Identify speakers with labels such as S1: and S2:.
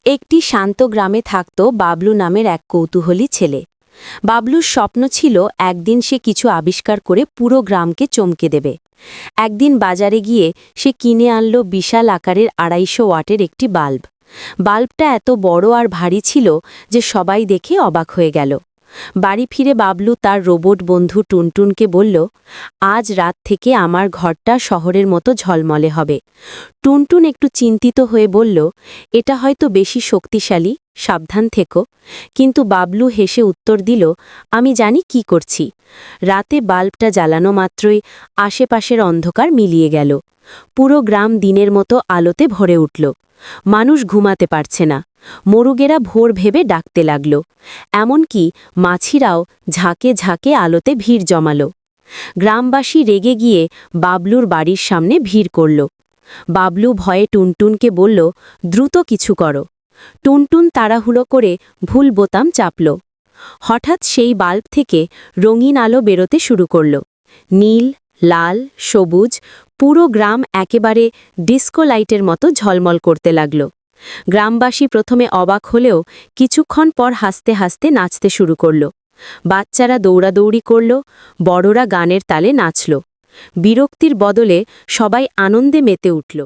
S1: একটি শান্ত গ্রামে থাকত বাবলু নামের এক কৌতূহলী ছেলে। বাবলুর স্বপ্ন ছিল একদিন সে কিছু আবিষ্কার করে পুরো গ্রামকে চমকে দেবে। একদিন বাজারে গিয়ে সে কিনে আনল বিশাল আকারের ২৫০ ওয়াটের একটি বাল্ব। বাল্বটা এত বড় আর ভারী ছিল যে সবাই দেখে অবাক হয়ে গেল। বাড়ি ফিরে বাবলু তার রোবট বন্ধু টুনটুনকে বলল, আজ রাত থেকে আমার ঘরটা শহরের মতো ঝলমলে হবে। টুনটুন একটু চিন্তিত হয়ে বলল, এটা হয়তো বেশি শক্তিশালী, সাবধান থেকো। কিন্তু বাবলু হেসে উত্তর দিল, আমি জানি কি করছি। রাতে বাল্বটা জ্বালানো মাত্রই আশেপাশের অন্ধকার মিলিয়ে গেল। পুরো গ্রাম দিনের মতো আলোতে ভরে উঠল। মানুষ ঘুমাতে পারছে না, মোরগেরা ভোর ভেবে ডাকতে লাগল। এমনকি মাছিরাও ঝাঁকে ঝাঁকে আলোতে ভিড় জমাল। গ্রামবাসী রেগে গিয়ে বাবলুর বাড়ির সামনে ভিড় করল। বাবলু ভয়ে টুনটুনকে বলল, দ্রুত কিছু করো। টুনটুন তাড়াহুড়ো করে ভুল বোতাম চাপল। হঠাৎ সেই বাল্ব থেকে রঙিন আলো বেরোতে শুরু করল। নীল, লাল, সবুজ, পুরো গ্রাম একেবারে ডিস্কো লাইটের মতো ঝলমল করতে লাগল। গ্রামবাসী প্রথমে অবাক হলেও কিছুক্ষণ পর হাসতে হাসতে নাচতে শুরু করল। বাচ্চারা দৌড়াদৌড়ি করল, বড়রা গানের তালে নাচল। বিরক্তির বদলে সবাই আনন্দে মেতে উঠল।